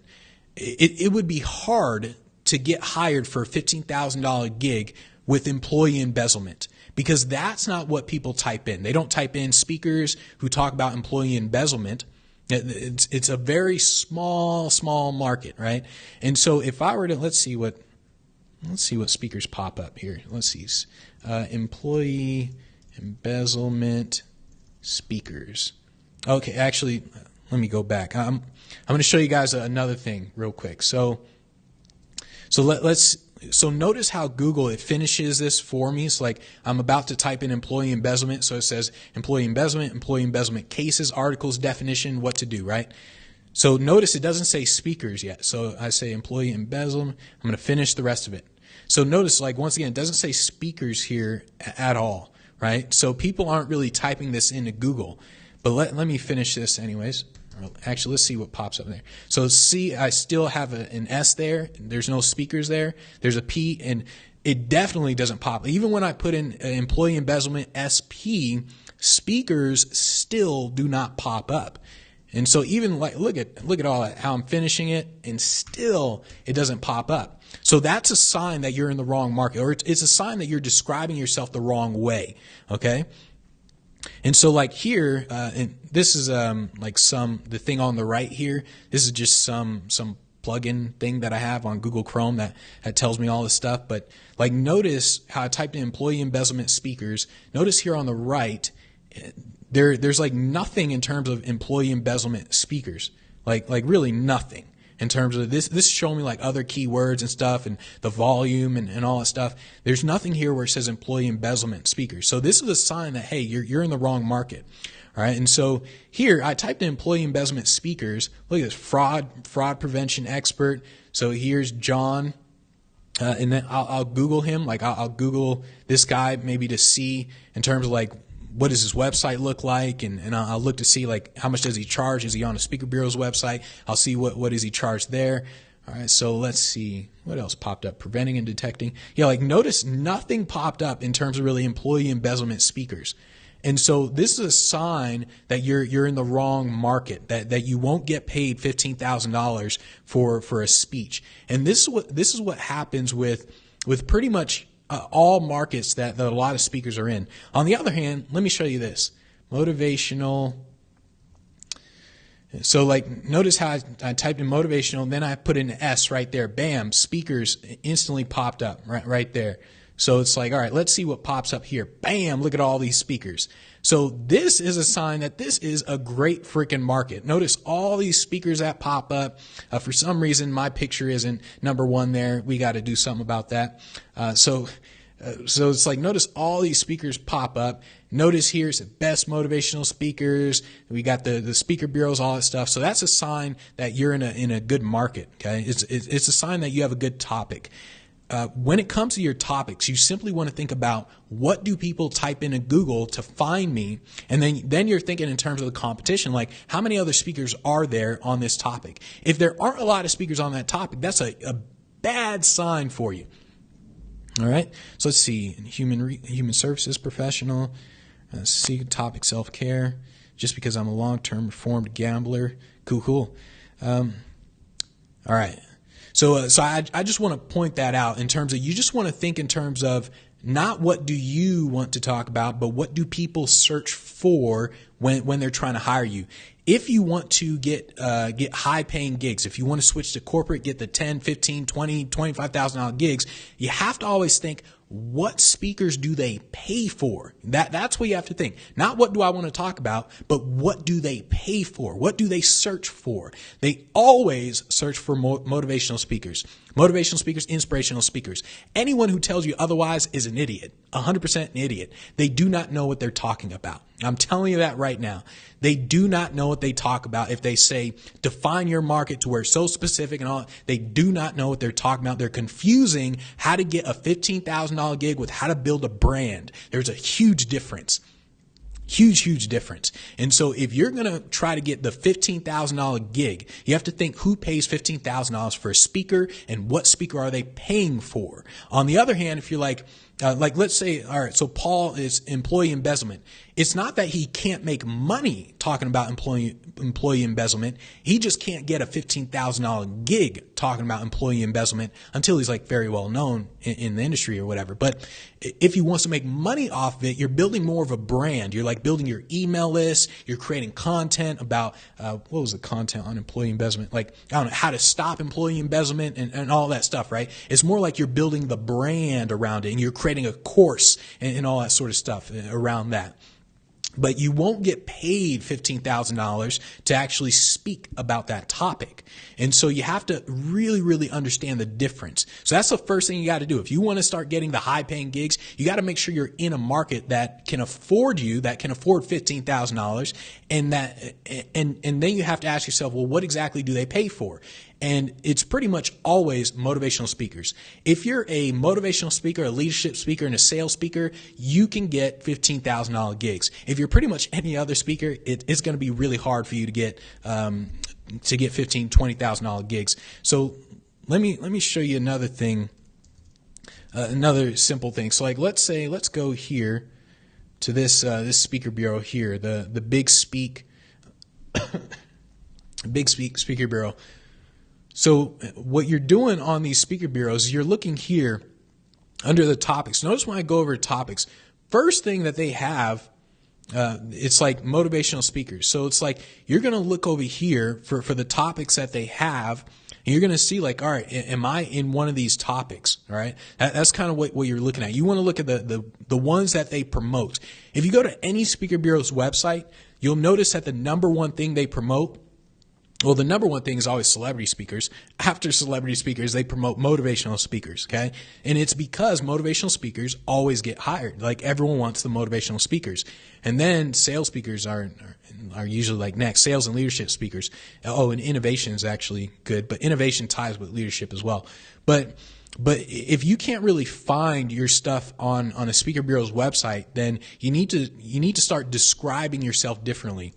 A: It would be hard to get hired for a $15,000 gig with employee embezzlement, because that's not what people type in. They don't type in speakers who talk about employee embezzlement. It's a very small market, right? And so if I were to, let's see what speakers pop up here. Let's see, employee embezzlement speakers. Okay, actually, let me go back. I'm going to show you guys another thing real quick. So notice how Google, it finishes this for me. It's like I'm about to type in employee embezzlement. So it says employee embezzlement cases, articles, definition, what to do, right? So notice it doesn't say speakers yet. So I say employee embezzlement. I'm going to finish the rest of it. So notice, like, once again, it doesn't say speakers here at all, right? So people aren't really typing this into Google. But let me finish this anyways. Actually, let's see what pops up there. So see, I still have an S there. There's no speakers there. There's a P, and it definitely doesn't pop. Even when I put in employee embezzlement SP, speakers still do not pop up. And so even like look at all that, how I'm finishing it, and still it doesn't pop up. So that's a sign that you're in the wrong market, or it's a sign that you're describing yourself the wrong way. Okay. And so like here, and this is like the thing on the right here. This is just some plugin thing that I have on Google Chrome that tells me all this stuff. But like, notice how I typed in employee embezzlement speakers. Notice here on the right, there's like nothing in terms of employee embezzlement speakers. Like really nothing. In terms of this is showing me like other keywords and stuff, and the volume and all that stuff. There's nothing here where it says employee embezzlement speakers. So this is a sign that, hey, you're in the wrong market. All right. And so here I typed in employee embezzlement speakers. Look at this, fraud prevention expert. So here's John. And then I'll Google him. Like I'll Google this guy maybe to see in terms of like, what does his website look like? And I'll look to see like how much does he charge? Is he on a Speaker Bureau's website? I'll see what does he charge there. All right, so let's see what else popped up. Preventing and detecting. Yeah, like notice nothing popped up in terms of really employee embezzlement speakers. And so this is a sign that you're in the wrong market, that you won't get paid $15,000 for a speech. And this is what happens with pretty much all markets that a lot of speakers are in. On the other hand, let me show you this. Motivational. So like, notice how I typed in motivational, then I put an S right there. Bam, speakers instantly popped up right there. So it's like, all right, let's see what pops up here. Bam, look at all these speakers. So this is a sign that this is a great freaking market. Notice all these speakers that pop up. For some reason, my picture isn't number one there. We got to do something about that. So it's like, notice all these speakers pop up. Notice here's the best motivational speakers. We got the speaker bureaus, all that stuff. So that's a sign that you're in a good market. Okay, it's a sign that you have a good topic. When it comes to your topics, you simply want to think about, what do people type into Google to find me? And then you're thinking in terms of the competition, like how many other speakers are there on this topic? If there aren't a lot of speakers on that topic, that's a bad sign for you. All right. So let's see. Human services professional. Let's see, topic self-care. Just because I'm a long-term reformed gambler. Cool. All right. So I just want to point that out in terms of, you just want to think in terms of not what do you want to talk about, but what do people search for when they're trying to hire you. If you want to get high paying gigs, if you want to switch to corporate, get the 10, 15, 20, $25,000 gigs, you have to always think, what speakers do they pay for? That's what you have to think. Not what do I want to talk about, but what do they pay for? What do they search for? They always search for motivational speakers. Motivational speakers, inspirational speakers. Anyone who tells you otherwise is an idiot. 100% an idiot. They do not know what they're talking about. I'm telling you that right now. They do not know what they talk about. If they say, define your market to where it's so specific and all, they do not know what they're talking about. They're confusing how to get a $15,000 gig with how to build a brand. There's a huge difference. Huge difference. And so if you're going to try to get the $15,000 gig, you have to think who pays $15,000 for a speaker and what speaker are they paying for. On the other hand, if you're like let's say, all right, so Paul is employee embezzlement. It's not that he can't make money talking about employee embezzlement. He just can't get a $15,000 gig talking about employee embezzlement until he's like very well known in the industry or whatever. But if he wants to make money off of it, you're building more of a brand. You're like building your email list. You're creating content about, what was the content on employee embezzlement? Like, I don't know, how to stop employee embezzlement and all that stuff, right? It's more like you're building the brand around it and you're creating a course and all that sort of stuff around that. But you won't get paid $15,000 to actually speak about that topic. And so you have to really understand the difference. So that's the first thing you got to do. If you want to start getting the high paying gigs, you got to make sure you're in a market that can afford $15,000 and then you have to ask yourself, well, what exactly do they pay for? And it's pretty much always motivational speakers. If you're a motivational speaker, a leadership speaker, and a sales speaker, you can get $15,000 gigs. If you're pretty much any other speaker, it's going to be really hard for you to get $15,000, $20,000 gigs. So let me show you another thing, another simple thing. So like let's go here to this speaker bureau here, the Big Speak Speaker Bureau. So what you're doing on these speaker bureaus is you're looking here under the topics. Notice when I go over topics, first thing that they have, it's like motivational speakers. So it's like you're going to look over here for the topics that they have, and you're going to see like, all right, am I in one of these topics? All right. That's kind of what you're looking at. You want to look at the ones that they promote. If you go to any speaker bureau's website, you'll notice that the number one thing they promote, well, the number one thing is always celebrity speakers. After celebrity speakers, they promote motivational speakers, okay? And it's because motivational speakers always get hired. Like everyone wants the motivational speakers. And then sales speakers are usually like next. Sales and leadership speakers. Oh, and innovation is actually good, but innovation ties with leadership as well. But if you can't really find your stuff on a speaker bureau's website, then you need to start describing yourself differently.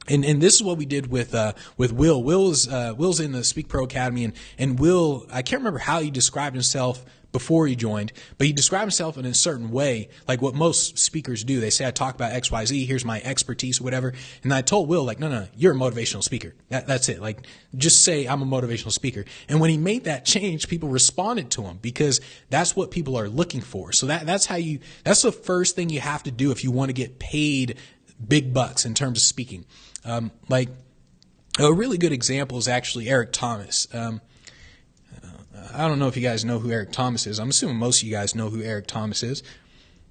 A: And this is what we did with Will. Will's in the Speak Pro Academy, and Will, I can't remember how he described himself before he joined, but he described himself in a certain way, like what most speakers do. They say, I talk about XYZ, here's my expertise or whatever. And I told Will, like, no, you're a motivational speaker. That's it. Like, just say I'm a motivational speaker. And when he made that change, people responded to him because that's what people are looking for. So that's the first thing you have to do if you want to get paid big bucks in terms of speaking. Like a really good example is actually Eric Thomas. I don't know if you guys know who Eric Thomas is. I'm assuming most of you guys know who Eric Thomas is.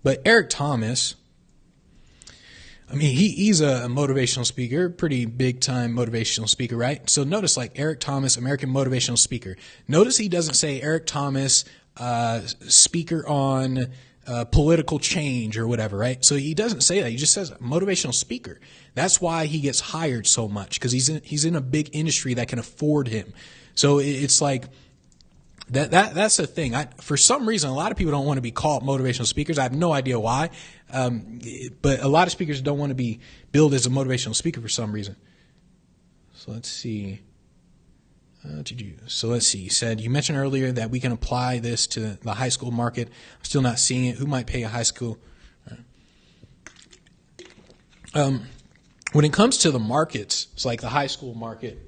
A: But Eric Thomas, I mean, he's a motivational speaker, pretty big time motivational speaker, right? So notice like Eric Thomas, American motivational speaker. Notice he doesn't say Eric Thomas, speaker on political change or whatever, right? So he doesn't say that. He just says motivational speaker. That's why he gets hired so much, because he's in a big industry that can afford him. So it's like that's the thing. For some reason, a lot of people don't want to be called motivational speakers. I have no idea why, but a lot of speakers don't want to be billed as a motivational speaker for some reason. So let's see. So let's see. You said you mentioned earlier that we can apply this to the high school market. I'm still not seeing it. Who might pay a high school? When it comes to the markets, it's like the high school market.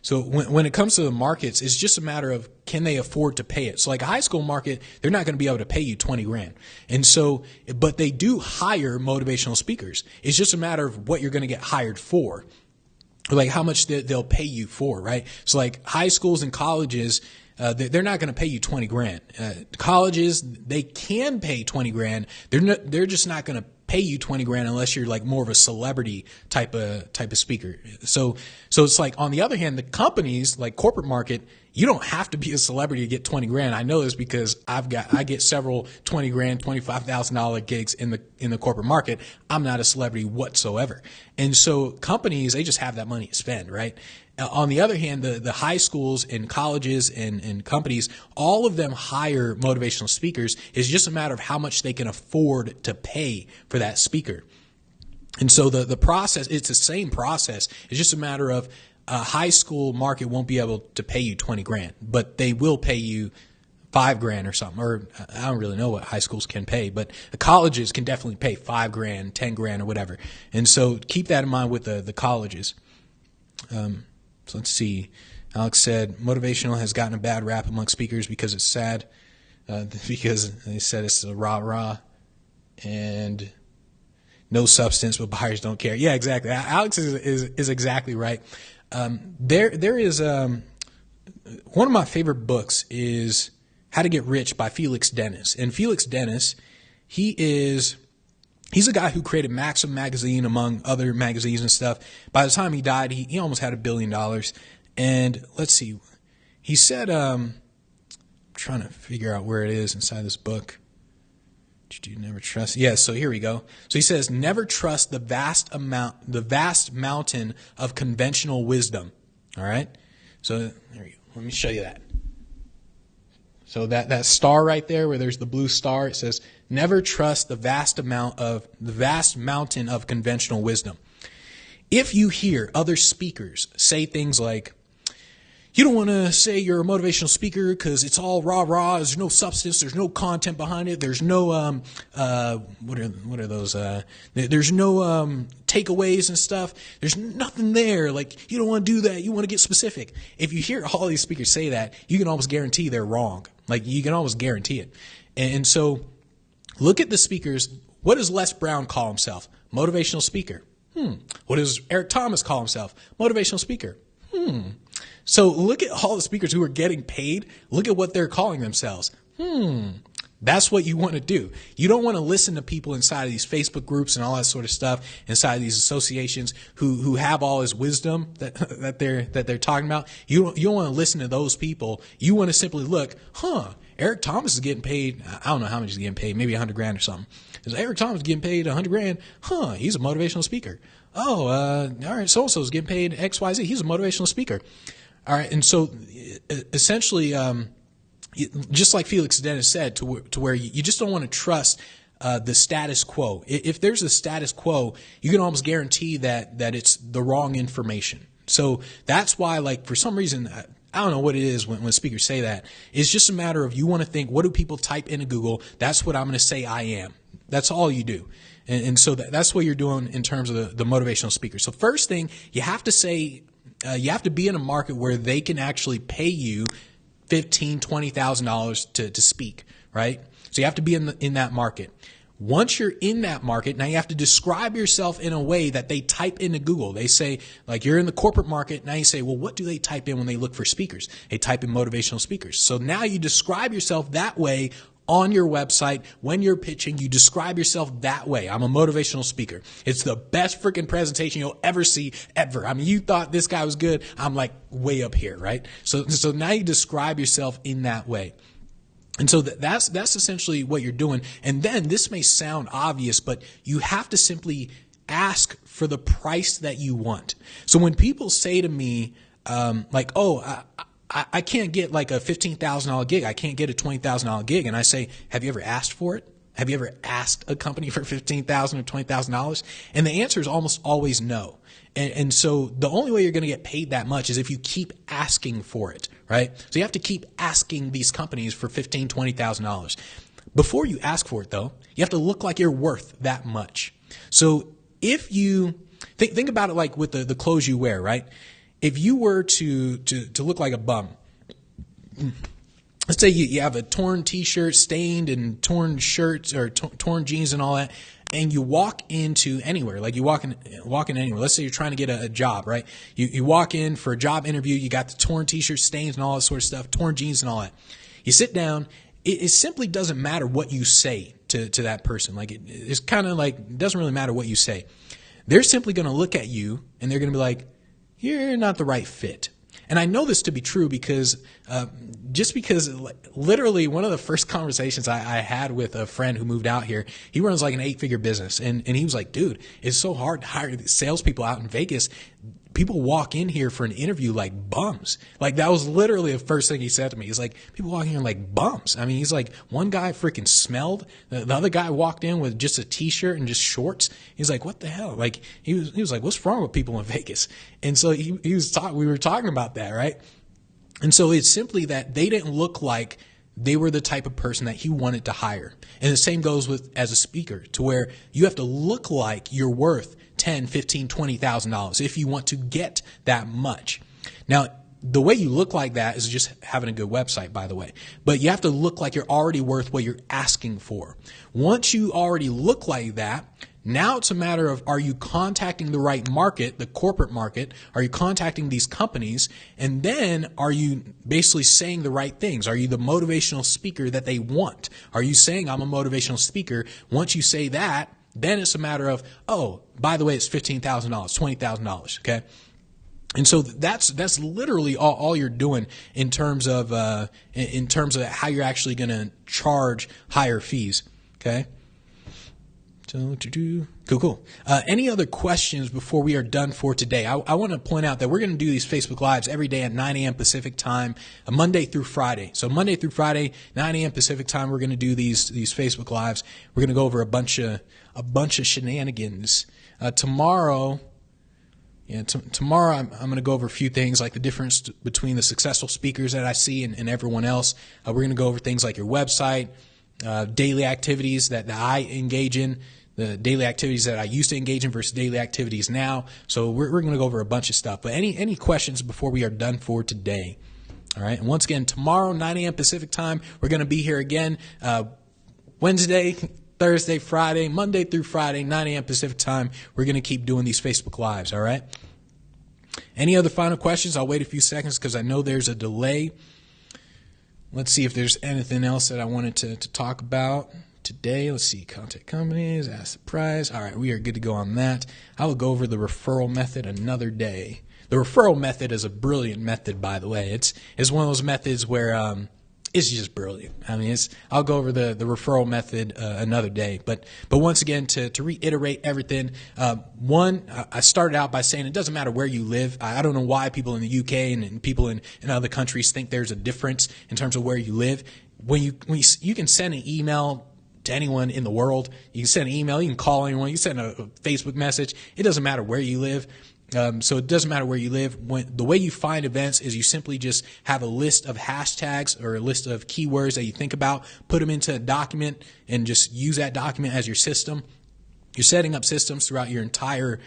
A: So when it comes to the markets, it's just a matter of can they afford to pay it. So like a high school market, they're not going to be able to pay you $20,000. And so, but they do hire motivational speakers. It's just a matter of what you're going to get hired for. Like how much they'll pay you for, right? So like high schools and colleges, they're not going to pay you $20,000. Colleges, they can pay $20,000. They're just not going to pay pay you 20 grand unless you're like more of a celebrity type of speaker. So it's like, on the other hand, the companies like corporate market, you don't have to be a celebrity to get 20 grand. I know this because I get several 20 grand, $25,000 gigs in the corporate market. I'm not a celebrity whatsoever. And so companies, they just have that money to spend, right? On the other hand, the high schools and colleges and companies, all of them hire motivational speakers. It's just a matter of how much they can afford to pay for that speaker. And so the process, it's the same process. It's just a matter of a high school market won't be able to pay you 20 grand, but they will pay you 5 grand or something. Or I don't really know what high schools can pay, but the colleges can definitely pay 5 grand, 10 grand or whatever. And so keep that in mind with the colleges. So let's see. Alex said motivational has gotten a bad rap among speakers because it's sad, because they said it's a rah-rah and no substance, but buyers don't care. Yeah, exactly. Alex is exactly right. There is one of my favorite books is How to Get Rich by Felix Dennis. And Felix Dennis, he's a guy who created Maxim magazine among other magazines and stuff. By the time he died, he almost had $1 billion. And let's see, he said, I'm trying to figure out where it is inside this book. Never trust. Yeah, so here we go. So he says, never trust the vast mountain of conventional wisdom. All right. So there you go. Let me show you that. So that star right there where there's the blue star, it says, never trust the vast mountain of conventional wisdom. If you hear other speakers say things like, you don't want to say you're a motivational speaker because it's all rah-rah. There's no substance. There's no content behind it. There's no, what are those? There's no takeaways and stuff. There's nothing there. Like, you don't want to do that. You want to get specific. If you hear all these speakers say that, you can almost guarantee they're wrong. Like, you can almost guarantee it. And so look at the speakers. What does Les Brown call himself? Motivational speaker. What does Eric Thomas call himself? Motivational speaker. So look at all the speakers who are getting paid. Look at what they're calling themselves. That's what you want to do. You don't want to listen to people inside of these Facebook groups and all that sort of stuff, inside of these associations who have all this wisdom that they're talking about. You don't want to listen to those people. You want to simply look, Eric Thomas is getting paid. I don't know how much he's getting paid, maybe 100 grand or something. Is Eric Thomas getting paid 100 grand? He's a motivational speaker. All right, so-and-so is getting paid XYZ. He's a motivational speaker. All right, and so essentially, just like Felix Dennis said, to where you just don't want to trust the status quo. If there's a status quo, you can almost guarantee that it's the wrong information. So that's why, like, for some reason, I don't know what it is when speakers say that. It's just a matter of you want to think, what do people type into Google? That's what I'm going to say I am. That's all you do. And so that's what you're doing in terms of the motivational speaker. So first thing, you have to say, you have to be in a market where they can actually pay you $15,000, $20,000 to speak, right? So you have to be in that market. Once you're in that market, now you have to describe yourself in a way that they type into Google. They say, like, you're in the corporate market. Now you say, well, what do they type in when they look for speakers? They type in motivational speakers. So now you describe yourself that way on your website. When you're pitching, you describe yourself that way. I'm a motivational speaker. It's the best freaking presentation you'll ever see, ever. I mean, you thought this guy was good. I'm like way up here, right? So now you describe yourself in that way. And so that's essentially what you're doing. And then this may sound obvious, but you have to simply ask for the price that you want. So when people say to me, like, oh, I can't get like a $15,000 gig. I can't get a $20,000 gig. And I say, have you ever asked for it? Have you ever asked a company for $15,000 or $20,000? And the answer is almost always no. And so the only way you're going to get paid that much is if you keep asking for it, right? So you have to keep asking these companies for $15,000, $20,000. Before you ask for it, though, you have to look like you're worth that much. So if you think about it like with the clothes you wear, right? If you were to look like a bum, let's say you have a torn T-shirt, stained and torn shirts or torn jeans and all that, and you walk into anywhere, like you walk in anywhere. Let's say you're trying to get a job, right? You walk in for a job interview, you got the torn T-shirt, stains and all that sort of stuff, torn jeans and all that. You sit down. It simply doesn't matter what you say to that person. Like it's kind of like, it doesn't really matter what you say. They're simply going to look at you and they're going to be like, you're not the right fit. And I know this to be true because just because literally one of the first conversations I had with a friend who moved out here, he runs like an 8-figure business. And he was like, dude, it's so hard to hire salespeople out in Vegas. People walk in here for an interview like bums. Like that was literally the first thing he said to me. He's like, people walk in here like bums. I mean, he's like, one guy freaking smelled. The other guy walked in with just a t-shirt and just shorts. He's like, what the hell? Like he was like, what's wrong with people in Vegas? And so we were talking about that, right? And so it's simply that they didn't look like they were the type of person that he wanted to hire. And the same goes with as a speaker, to where you have to look like you're worth $10, $15, $20,000 if you want to get that much. Now, the way you look like that is just having a good website, by the way. But you have to look like you're already worth what you're asking for. Once you already look like that, now it's a matter of, are you contacting the right market, the corporate market? Are you contacting these companies? And then are you basically saying the right things? Are you the motivational speaker that they want? Are you saying, I'm a motivational speaker? Once you say that, then it's a matter of, oh, by the way, it's $15,000, $20,000, okay? And so that's literally all you're doing in terms of how you're actually going to charge higher fees, okay? Cool. Any other questions before we are done for today? I want to point out that we're going to do these Facebook Lives every day at 9 a.m. Pacific time, Monday through Friday. So Monday through Friday, 9 a.m. Pacific time, we're going to do these Facebook Lives. We're going to go over a bunch of shenanigans. Tomorrow I'm going to go over a few things like the difference between the successful speakers that I see and everyone else. We're going to go over things like your website, daily activities that I engage in, the daily activities that I used to engage in versus daily activities now. So we're going to go over a bunch of stuff. But any questions before we are done for today? All right. And once again, tomorrow, 9 a.m. Pacific time, we're going to be here again. Wednesday, Thursday, Friday, Monday through Friday, 9 a.m. Pacific time. We're going to keep doing these Facebook Lives. All right. Any other final questions? I'll wait a few seconds because I know there's a delay. Let's see if there's anything else that I wanted to talk about today. Let's see. Contact companies, ask the price. All right, we are good to go on that. I will go over the referral method another day. The referral method is a brilliant method, by the way. It's one of those methods where it's just brilliant. I mean, I'll go over the referral method another day. But once again, to reiterate everything, I started out by saying it doesn't matter where you live. I don't know why people in the UK and people in other countries think there's a difference in terms of where you live. When you can send an email to anyone in the world, you can send an email, you can call anyone, you can send a Facebook message. It doesn't matter where you live. So it doesn't matter where you live. The way you find events is you simply just have a list of hashtags or a list of keywords that you think about, put them into a document, and just use that document as your system. You're setting up systems throughout your entire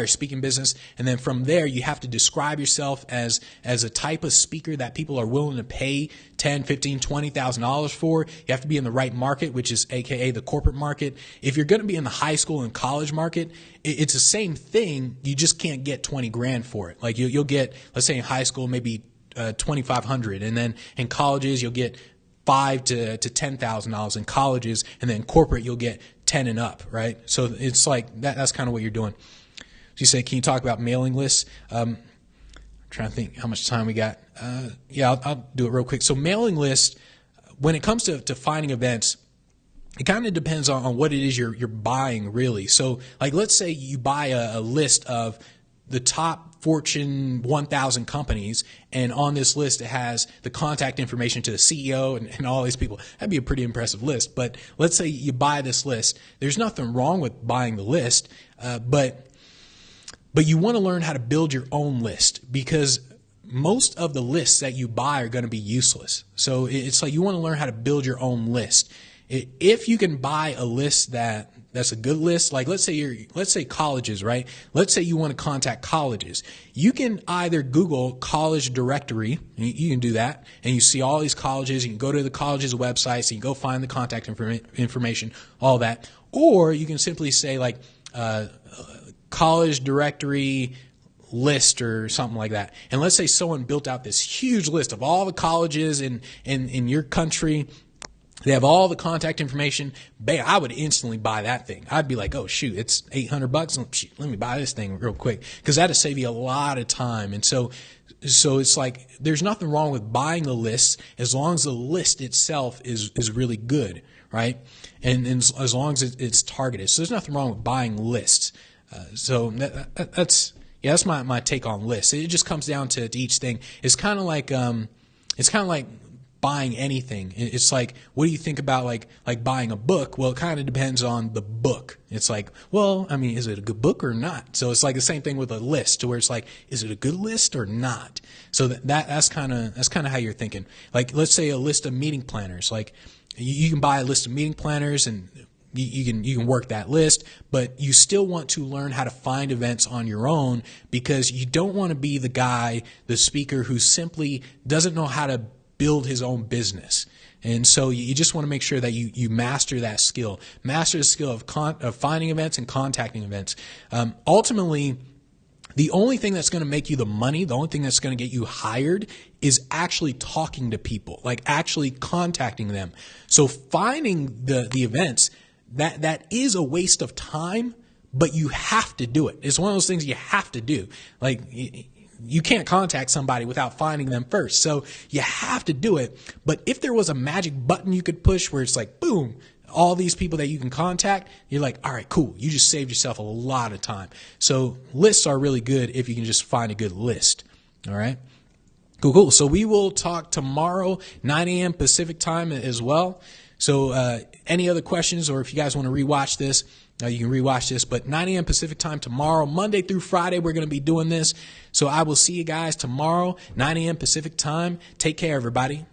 A: speaking business, and then from there you have to describe yourself as a type of speaker that people are willing to pay $10,000, $15,000, $20,000 for. You have to be in the right market, which is AKA the corporate market. If you're going to be in the high school and college market, it's the same thing. You just can't get 20 grand for it. Like you'll get, let's say in high school, maybe $2,500, and then in colleges you'll get $5,000 to $10,000 in colleges, and then corporate you'll get 10 and up, right? So it's like that's kind of what you're doing. So you say, can you talk about mailing lists? I'm trying to think how much time we got. I'll do it real quick. So mailing lists, when it comes to finding events, it kind of depends on what it is you're buying, really. So like, let's say you buy a list of the top Fortune 1000 companies, and on this list it has the contact information to the CEO and all these people. That'd be a pretty impressive list. But let's say you buy this list. There's nothing wrong with buying the list, but you want to learn how to build your own list, because most of the lists that you buy are going to be useless. So it's like you want to learn how to build your own list. If you can buy a list that's a good list, like let's say colleges, right? Let's say you want to contact colleges. You can either Google college directory, you can do that, and you see all these colleges. You can go to the college's websites, and you can go find the contact information, all that. Or you can simply say like college directory list or something like that. And let's say someone built out this huge list of all the colleges in your country, They have all the contact information. I would instantly buy that thing. I'd be like, oh shoot, it's $800. Shoot, let me buy this thing real quick, because that'll save you a lot of time. And so it's like, there's nothing wrong with buying the list as long as the list itself is really good, right? And as long as it's targeted. So there's nothing wrong with buying lists. That's my take on lists. It just comes down to each thing. It's kind of like buying anything. It's like, what do you think about like buying a book? Well, it kind of depends on the book. It's like, well, I mean, is it a good book or not? So it's like the same thing with a list, to where it's like, is it a good list or not? So that's kind of how you're thinking. Like, let's say a list of meeting planners. Like, you can buy a list of meeting planners and you can work that list, but you still want to learn how to find events on your own, because you don't want to be the guy, the speaker, who simply doesn't know how to build his own business. And so you just want to make sure that you master that skill. Master the skill of finding events and contacting events. Ultimately, the only thing that's going to make you the money, the only thing that's going to get you hired, is actually talking to people, like actually contacting them. So finding the events, that is a waste of time, but you have to do it. It's one of those things you have to do. Like, you can't contact somebody without finding them first. So you have to do it. But if there was a magic button you could push where it's like, boom, all these people that you can contact, you're like, all right, cool. You just saved yourself a lot of time. So lists are really good if you can just find a good list. All right. Cool. So we will talk tomorrow, 9 a.m. Pacific time as well. So any other questions, or if you guys want to rewatch this, you can rewatch this. But 9 a.m. Pacific time tomorrow, Monday through Friday, we're going to be doing this. So I will see you guys tomorrow, 9 a.m. Pacific time. Take care, everybody.